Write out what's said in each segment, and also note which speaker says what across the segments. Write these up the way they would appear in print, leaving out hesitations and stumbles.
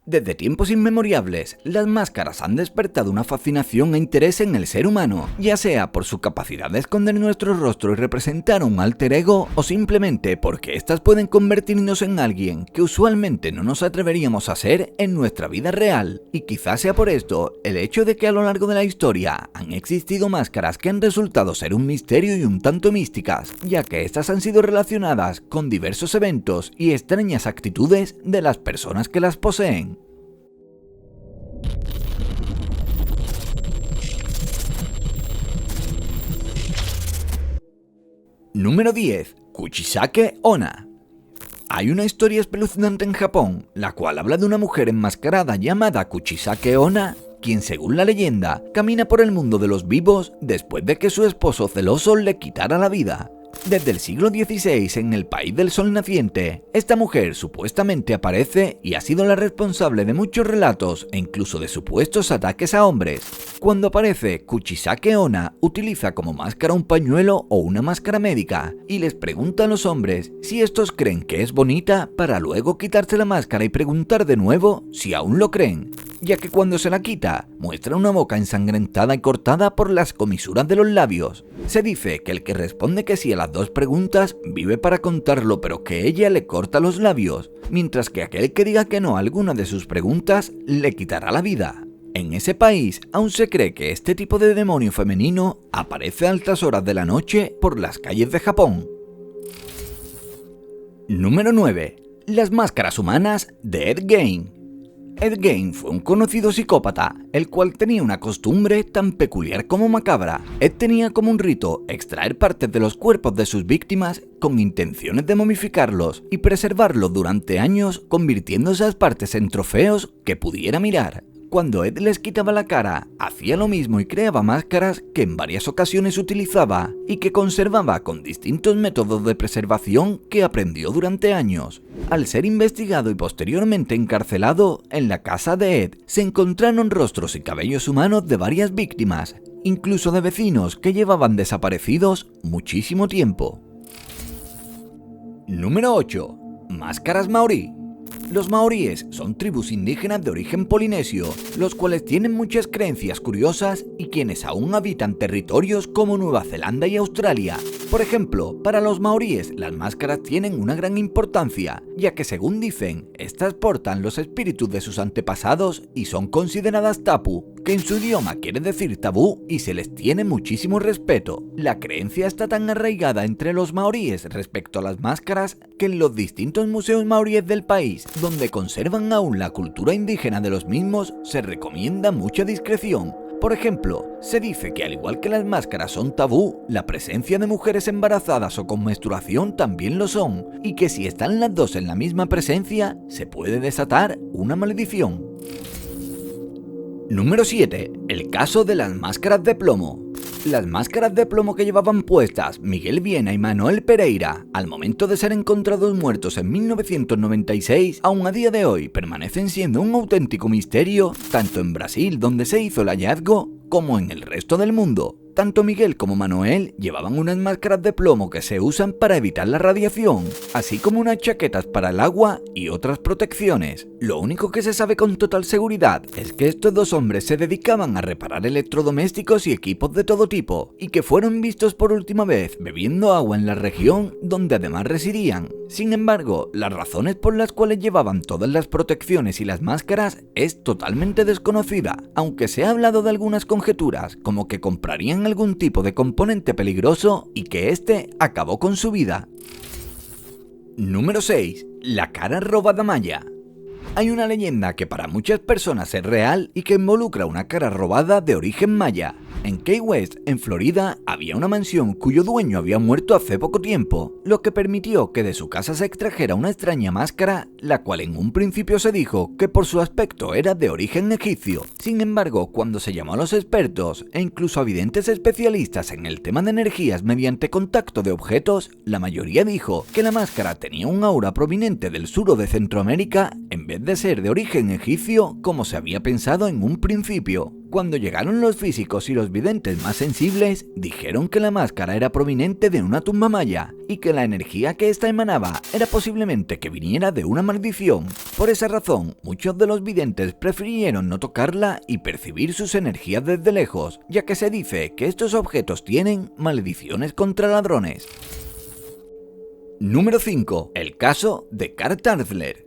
Speaker 1: Desde tiempos inmemoriales, las máscaras han despertado una fascinación e interés en el ser humano, ya sea por su capacidad de esconder nuestro rostro y representar un alter ego, o simplemente porque éstas pueden convertirnos en alguien que usualmente no nos atreveríamos a ser en nuestra vida real. Y quizás sea por esto el hecho de que a lo largo de la historia han existido máscaras que han resultado ser un misterio y un tanto místicas, ya que estas han sido relacionadas con diversos eventos y extrañas actitudes de las personas que las poseen. Número 10. Kuchisake Onna. Hay una historia espeluznante en Japón, la cual habla de una mujer enmascarada llamada Kuchisake Onna, quien según la leyenda, camina por el mundo de los vivos después de que su esposo celoso le quitara la vida. Desde el siglo XVI en el país del sol naciente, esta mujer supuestamente aparece y ha sido la responsable de muchos relatos e incluso de supuestos ataques a hombres. Cuando aparece, Kuchisake Onna utiliza como máscara un pañuelo o una máscara médica y les pregunta a los hombres si estos creen que es bonita para luego quitarse la máscara y preguntar de nuevo si aún lo creen, ya que cuando se la quita, muestra una boca ensangrentada y cortada por las comisuras de los labios. Se dice que el que responde que sí a las dos preguntas vive para contarlo, pero que ella le corta los labios, mientras que aquel que diga que no a alguna de sus preguntas le quitará la vida. En ese país aún se cree que este tipo de demonio femenino aparece a altas horas de la noche por las calles de Japón. Número 9. Las máscaras humanas de Ed Gein. Ed Gein fue un conocido psicópata, el cual tenía una costumbre tan peculiar como macabra. Ed tenía como un rito extraer partes de los cuerpos de sus víctimas con intenciones de momificarlos y preservarlos durante años, convirtiendo esas partes en trofeos que pudiera mirar. Cuando Ed les quitaba la cara, hacía lo mismo y creaba máscaras que en varias ocasiones utilizaba y que conservaba con distintos métodos de preservación que aprendió durante años. Al ser investigado y posteriormente encarcelado, en la casa de Ed se encontraron rostros y cabellos humanos de varias víctimas, incluso de vecinos que llevaban desaparecidos muchísimo tiempo. Número 8. Máscaras maorí. Los maoríes son tribus indígenas de origen polinesio, los cuales tienen muchas creencias curiosas y quienes aún habitan territorios como Nueva Zelanda y Australia. Por ejemplo, para los maoríes las máscaras tienen una gran importancia, ya que según dicen, estas portan los espíritus de sus antepasados y son consideradas tapu, que en su idioma quiere decir tabú y se les tiene muchísimo respeto. La creencia está tan arraigada entre los maoríes respecto a las máscaras que en los distintos museos maoríes del país, donde conservan aún la cultura indígena de los mismos, se recomienda mucha discreción. Por ejemplo, se dice que al igual que las máscaras son tabú, la presencia de mujeres embarazadas o con menstruación también lo son, y que si están las dos en la misma presencia, se puede desatar una maldición. Número 7. El caso de las máscaras de plomo. Las máscaras de plomo que llevaban puestas Miguel Viena y Manuel Pereira al momento de ser encontrados muertos en 1996, aún a día de hoy permanecen siendo un auténtico misterio, tanto en Brasil, donde se hizo el hallazgo, como en el resto del mundo. Tanto Miguel como Manuel llevaban unas máscaras de plomo que se usan para evitar la radiación, así como unas chaquetas para el agua y otras protecciones. Lo único que se sabe con total seguridad es que estos dos hombres se dedicaban a reparar electrodomésticos y equipos de todo tipo, y que fueron vistos por última vez bebiendo agua en la región donde además residían. Sin embargo, las razones por las cuales llevaban todas las protecciones y las máscaras es totalmente desconocida, aunque se ha hablado de algunas conjeturas, como que comprarían algún tipo de componente peligroso y que este acabó con su vida. Número 6. La cara robada maya. Hay una leyenda que para muchas personas es real y que involucra una cara robada de origen maya. En Key West, en Florida, había una mansión cuyo dueño había muerto hace poco tiempo, lo que permitió que de su casa se extrajera una extraña máscara, la cual en un principio se dijo que por su aspecto era de origen egipcio. Sin embargo, cuando se llamó a los expertos e incluso a videntes especialistas en el tema de energías mediante contacto de objetos, la mayoría dijo que la máscara tenía un aura proveniente del sur o de Centroamérica en vez de ser de origen egipcio como se había pensado en un principio. Cuando llegaron los físicos y los videntes más sensibles, dijeron que la máscara era proveniente de una tumba maya y que la energía que ésta emanaba era posiblemente que viniera de una maldición. Por esa razón, muchos de los videntes prefirieron no tocarla y percibir sus energías desde lejos, ya que se dice que estos objetos tienen maldiciones contra ladrones. Número 5. El caso de Karl Tanzler.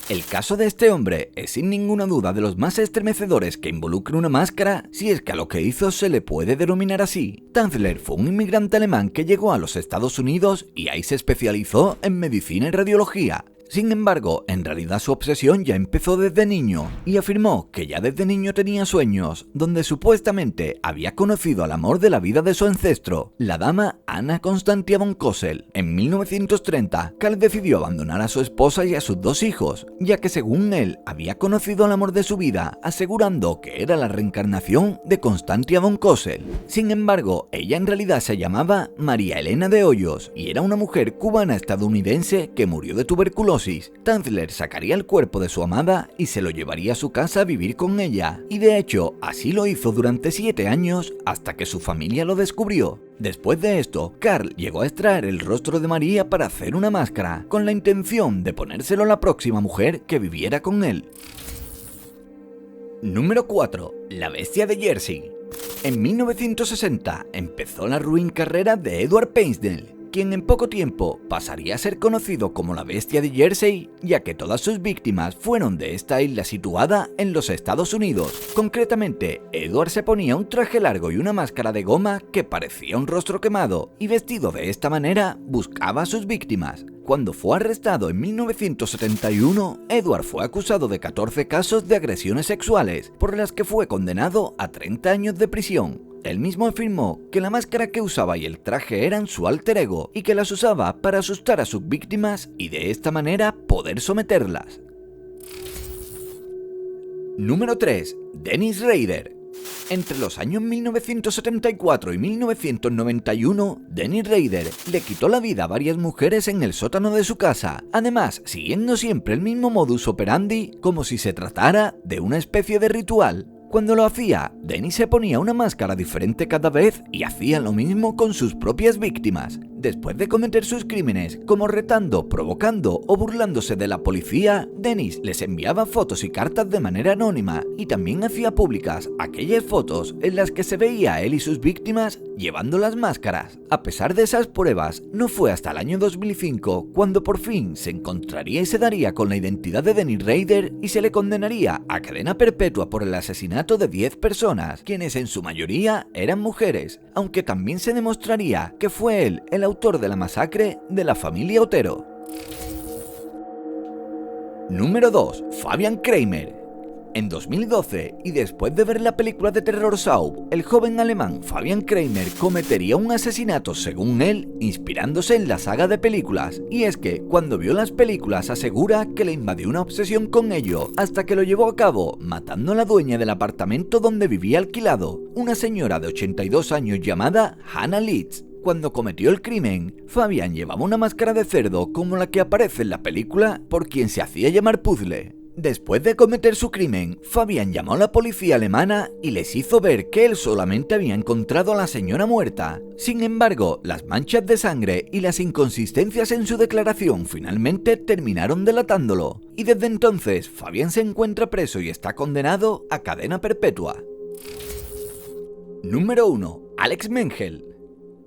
Speaker 1: El caso de este hombre es sin ninguna duda de los más estremecedores que involucra una máscara, si es que a lo que hizo se le puede denominar así. Tanzler fue un inmigrante alemán que llegó a los Estados Unidos y ahí se especializó en medicina y radiología. Sin embargo, en realidad su obsesión ya empezó desde niño y afirmó que ya desde niño tenía sueños donde supuestamente había conocido al amor de la vida de su ancestro, la dama Anna Constantia von Cosel. En 1930, Karl decidió abandonar a su esposa y a sus 2 hijos, ya que según él había conocido al amor de su vida, asegurando que era la reencarnación de Constantia von Cosel. Sin embargo, ella en realidad se llamaba María Elena de Hoyos y era una mujer cubana-estadounidense que murió de tuberculosis. Tanzler sacaría el cuerpo de su amada y se lo llevaría a su casa a vivir con ella, y de hecho así lo hizo durante 7 años hasta que su familia lo descubrió. Después de esto, Karl llegó a extraer el rostro de María para hacer una máscara, con la intención de ponérselo a la próxima mujer que viviera con él. Número 4. La bestia de Jersey. En 1960 empezó la ruin carrera de Edward Painsdale, quien en poco tiempo pasaría a ser conocido como la bestia de Jersey, ya que todas sus víctimas fueron de esta isla situada en los Estados Unidos. Concretamente, Edward se ponía un traje largo y una máscara de goma que parecía un rostro quemado, y vestido de esta manera buscaba a sus víctimas. Cuando fue arrestado en 1971, Edward fue acusado de 14 casos de agresiones sexuales, por las que fue condenado a 30 años de prisión. Él mismo afirmó que la máscara que usaba y el traje eran su alter ego y que las usaba para asustar a sus víctimas y de esta manera poder someterlas. Número 3. Dennis Rader. Entre los años 1974 y 1991, Dennis Rader le quitó la vida a varias mujeres en el sótano de su casa, además siguiendo siempre el mismo modus operandi como si se tratara de una especie de ritual. Cuando lo hacía, Dennis se ponía una máscara diferente cada vez y hacía lo mismo con sus propias víctimas. Después de cometer sus crímenes, como retando, provocando o burlándose de la policía, Dennis les enviaba fotos y cartas de manera anónima y también hacía públicas aquellas fotos en las que se veía a él y sus víctimas llevando las máscaras. A pesar de esas pruebas, no fue hasta el año 2005 cuando por fin se encontraría y se daría con la identidad de Dennis Rader y se le condenaría a cadena perpetua por el asesinato de 10 personas, quienes en su mayoría eran mujeres, aunque también se demostraría que fue él el autor de la masacre de la familia Otero. Número 2. Fabian Kramer. En 2012, y después de ver la película de terror Saw, el joven alemán Fabian Kramer cometería un asesinato, según él, inspirándose en la saga de películas. Y es que, cuando vio las películas, asegura que le invadió una obsesión con ello, hasta que lo llevó a cabo, matando a la dueña del apartamento donde vivía alquilado, una señora de 82 años llamada Hannah Litz. Cuando cometió el crimen, Fabian llevaba una máscara de cerdo como la que aparece en la película, por quien se hacía llamar Puzzle. Después de cometer su crimen, Fabian llamó a la policía alemana y les hizo ver que él solamente había encontrado a la señora muerta. Sin embargo, las manchas de sangre y las inconsistencias en su declaración finalmente terminaron delatándolo, y desde entonces Fabian se encuentra preso y está condenado a cadena perpetua. Número 1. Alex Mengel.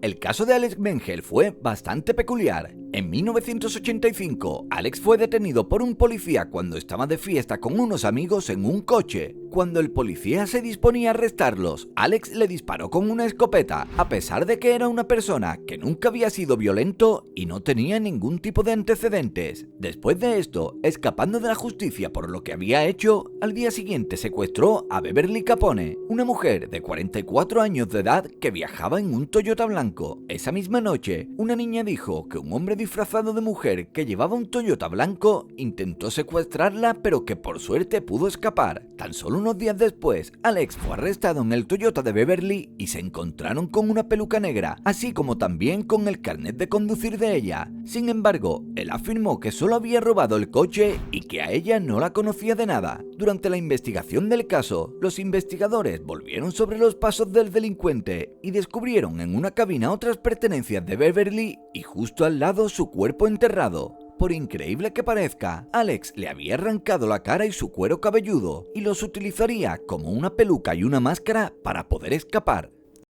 Speaker 1: El caso de Alex Mengel fue bastante peculiar. En 1985, Alex fue detenido por un policía cuando estaba de fiesta con unos amigos en un coche. Cuando el policía se disponía a arrestarlos, Alex le disparó con una escopeta, a pesar de que era una persona que nunca había sido violento y no tenía ningún tipo de antecedentes. Después de esto, escapando de la justicia por lo que había hecho, al día siguiente secuestró a Beverly Capone, una mujer de 44 años de edad que viajaba en un Toyota blanco. Esa misma noche, una niña dijo que un hombre de disfrazado de mujer que llevaba un Toyota blanco intentó secuestrarla, pero que por suerte pudo escapar. Tan solo unos días después, Alex fue arrestado en el Toyota de Beverly y se encontraron con una peluca negra, así como también con el carnet de conducir de ella. Sin embargo, él afirmó que solo había robado el coche y que a ella no la conocía de nada. Durante la investigación del caso, los investigadores volvieron sobre los pasos del delincuente y descubrieron en una cabina otras pertenencias de Beverly y justo al lado su cuerpo enterrado. Por increíble que parezca, Alex le había arrancado la cara y su cuero cabelludo y los utilizaría como una peluca y una máscara para poder escapar.